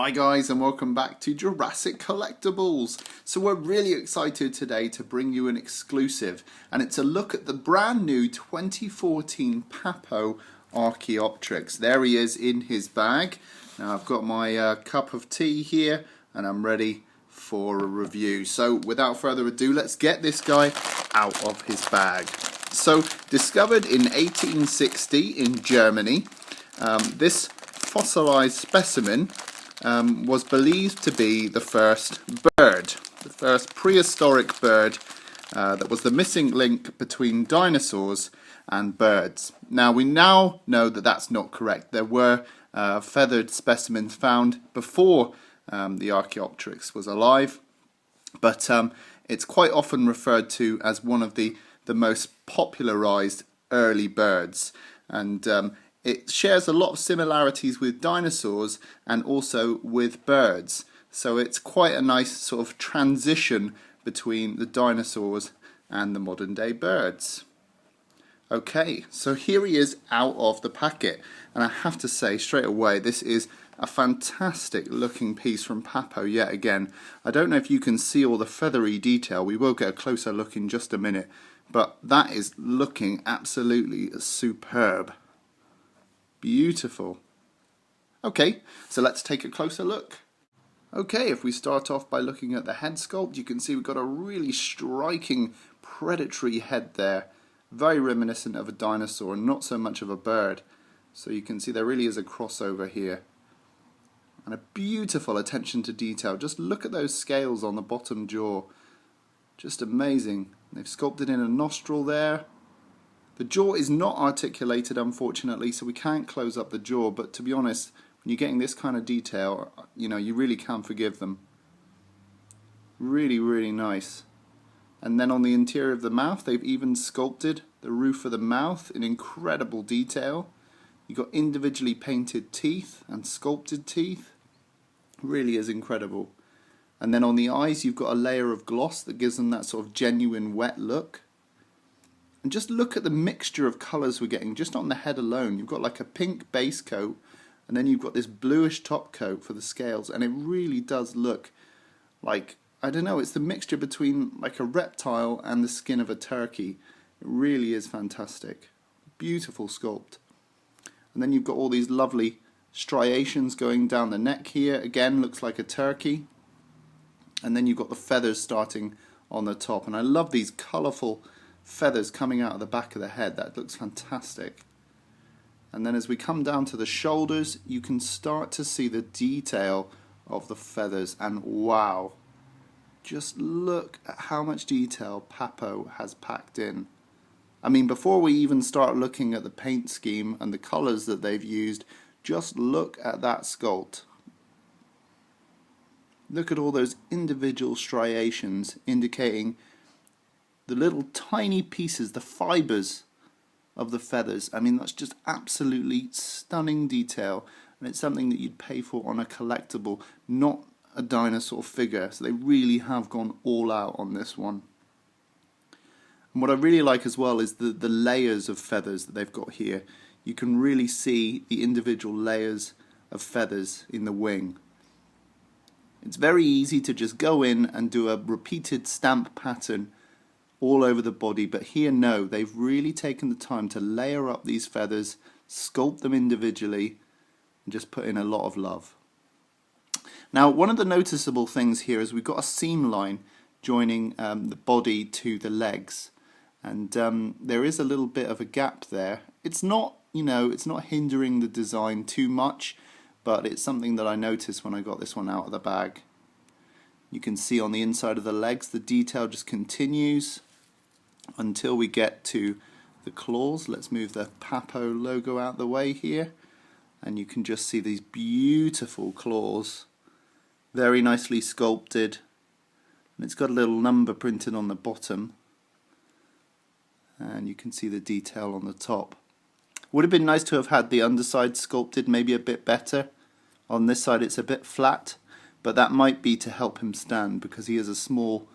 Hi guys, and welcome back to Jurassic Collectibles. So we're really excited today to bring you an exclusive, and it's a look at the brand new 2014 Papo Archaeopteryx. There he is in his bag. Now I've got my cup of tea here and I'm ready for a review. So without further ado, let's get this guy out of his bag. So discovered in 1860 in Germany, this fossilized specimen was believed to be the first bird, the first prehistoric bird that was the missing link between dinosaurs and birds. Now we know that that's not correct. There were feathered specimens found before the Archaeopteryx was alive, but it's quite often referred to as one of the most popularized early birds, and it shares a lot of similarities with dinosaurs and also with birds. So it's quite a nice sort of transition between the dinosaurs and the modern day birds. Okay, so here he is out of the packet, and I have to say straight away, this is a fantastic looking piece from Papo yet again. I don't know if you can see all the feathery detail. We will get a closer look in just a minute, but that is looking absolutely superb. Beautiful. Okay, so let's take a closer look. Okay, if we start off by looking at the head sculpt, you can see we've got a really striking predatory head there. Very reminiscent of a dinosaur and not so much of a bird. So you can see there really is a crossover here. And a beautiful attention to detail. Just look at those scales on the bottom jaw. Just amazing. They've sculpted in a nostril there. The jaw is not articulated, unfortunately, so we can't close up the jaw, but to be honest, when you're getting this kind of detail, you really can forgive them. Really, really nice. And then on the interior of the mouth, they've even sculpted the roof of the mouth in incredible detail. You've got individually painted teeth and sculpted teeth. Really is incredible. And then on the eyes, you've got a layer of gloss that gives them that sort of genuine wet look. And just look at the mixture of colours we're getting just on the head alone. You've got like a pink base coat, and then you've got this bluish top coat for the scales, and it really does look like, I don't know, it's the mixture between like a reptile and the skin of a turkey. It really is fantastic. Beautiful sculpt. And then you've got all these lovely striations going down the neck here. Again, looks like a turkey. And then you've got the feathers starting on the top. And I love these colourful feathers coming out of the back of the head. That looks fantastic. And then as we come down to the shoulders, you can start to see the detail of the feathers, and wow, just look at how much detail Papo has packed in. I mean, before we even start looking at the paint scheme and the colors that they've used, just look at that sculpt. Look at all those individual striations indicating the little tiny pieces, the fibers of the feathers. I mean, that's just absolutely stunning detail, and it's something that you'd pay for on a collectible, not a dinosaur figure. So they really have gone all out on this one. And what I really like as well is the layers of feathers that they've got here. You can really see the individual layers of feathers in the wing. It's very easy to just go in and do a repeated stamp pattern all over the body, but here no, they've really taken the time to layer up these feathers, sculpt them individually, and just put in a lot of love. Now, one of the noticeable things here is we've got a seam line joining the body to the legs, and there is a little bit of a gap there. It's not, it's not hindering the design too much, but it's something that I noticed when I got this one out of the bag. You can see on the inside of the legs, the detail just continues until we get to the claws. Let's move the Papo logo out the way here, and you can just see these beautiful claws, very nicely sculpted, and it's got a little number printed on the bottom, and you can see the detail on the top. Would have been nice to have had the underside sculpted maybe a bit better. On this side it's a bit flat, but that might be to help him stand because he is a small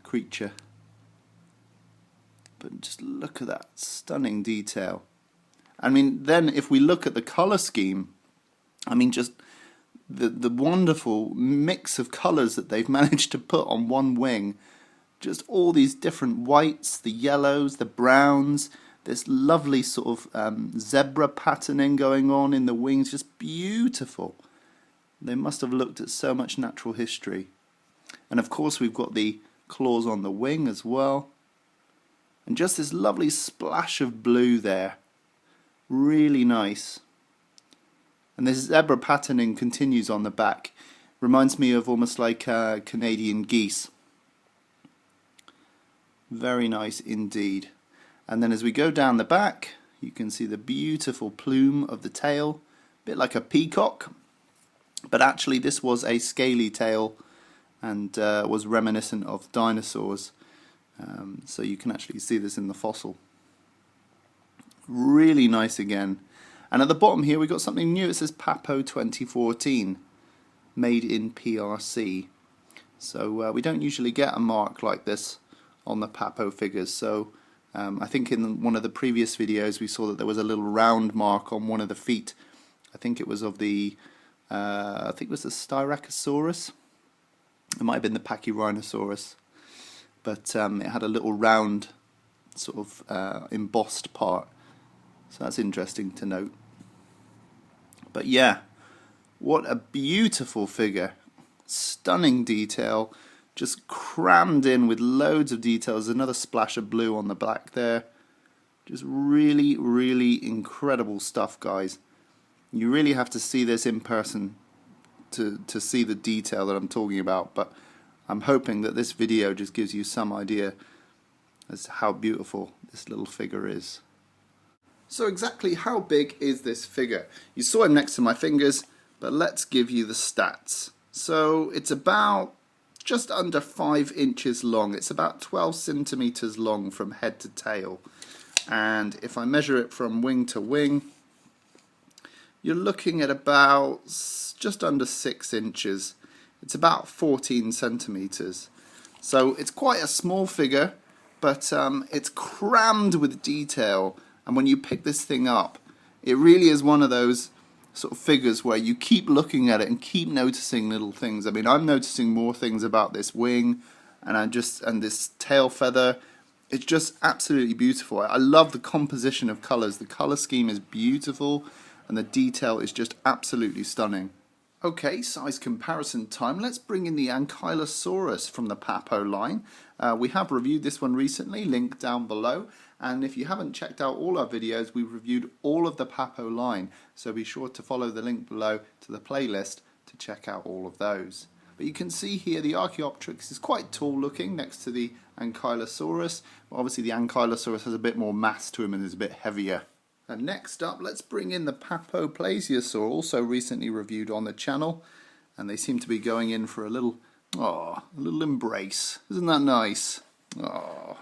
creature. But just look at that stunning detail. I mean, then if we look at the color scheme, I mean, just the wonderful mix of colours that they've managed to put on one wing. Just all these different whites, the yellows, the browns, this lovely sort of zebra patterning going on in the wings, just beautiful. They must have looked at so much natural history. And of course we've got the claws on the wing as well. And just this lovely splash of blue there. Really nice. And this zebra patterning continues on the back. Reminds me of almost like Canadian geese. Very nice indeed. And then as we go down the back, you can see the beautiful plume of the tail. A bit like a peacock. But actually this was a scaly tail and was reminiscent of dinosaurs. So you can actually see this in the fossil. Really nice again. And at the bottom here we've got something new. It says Papo 2014, made in PRC. So we don't usually get a mark like this on the Papo figures. So I think in one of the previous videos we saw that there was a little round mark on one of the feet. I think it was of the I think it was the Styracosaurus. It might have been the Pachyrhinosaurus, but it had a little round sort of embossed part, so that's interesting to note. But yeah, what a beautiful figure, stunning detail, just crammed in with loads of details. Another splash of blue on the back there. Just really, really incredible stuff, guys. You really have to see this in person to see the detail that I'm talking about, but I'm hoping that this video just gives you some idea as to how beautiful this little figure is. So exactly how big is this figure? You saw him next to my fingers, but let's give you the stats. So it's about just under 5 inches long. It's about 12 centimeters long from head to tail. And if I measure it from wing to wing, you're looking at about just under 6 inches. It's about 14 centimeters. So it's quite a small figure, but it's crammed with detail. And when you pick this thing up, it really is one of those sort of figures where you keep looking at it and keep noticing little things. I mean, I'm noticing more things about this wing and this tail feather. It's just absolutely beautiful. I love the composition of colors. The color scheme is beautiful and the detail is just absolutely stunning. Okay, size comparison time. Let's bring in the Ankylosaurus from the Papo line. We have reviewed this one recently, link down below. And if you haven't checked out all our videos, we've reviewed all of the Papo line. So be sure to follow the link below to the playlist to check out all of those. But you can see here the Archaeopteryx is quite tall looking next to the Ankylosaurus. Obviously the Ankylosaurus has a bit more mass to him and is a bit heavier. And next up, let's bring in the Papo plesiosaur, also recently reviewed on the channel. And they seem to be going in for a little embrace. Isn't that nice? Oh.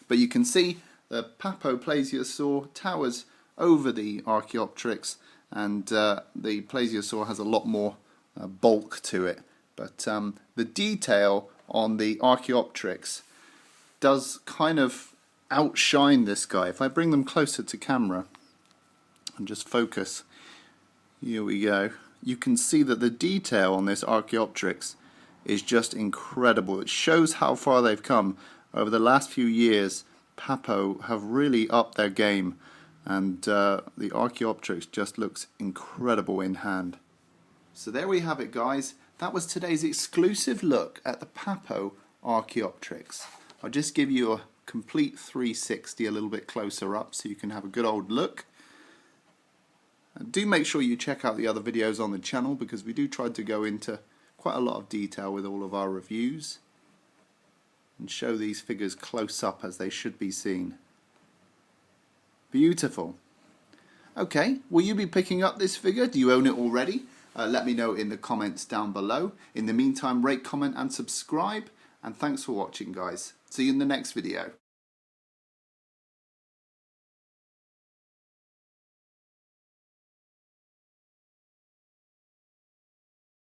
But you can see the Papo plesiosaur towers over the Archaeopteryx, and the plesiosaur has a lot more bulk to it. But the detail on the Archaeopteryx does kind of outshine this guy. If I bring them closer to camera and just focus, here we go. You can see that the detail on this Archaeopteryx is just incredible. It shows how far they've come over the last few years. Papo have really upped their game, and the Archaeopteryx just looks incredible in hand. So there we have it, guys. That was today's exclusive look at the Papo Archaeopteryx. I'll just give you a complete 360 a little bit closer up so you can have a good old look. And do make sure you check out the other videos on the channel, because we do try to go into quite a lot of detail with all of our reviews and show these figures close up as they should be seen. Beautiful. Okay, will you be picking up this figure? Do you own it already? Let me know in the comments down below. In the meantime, rate, comment and subscribe, and thanks for watching, guys. See you in the next video.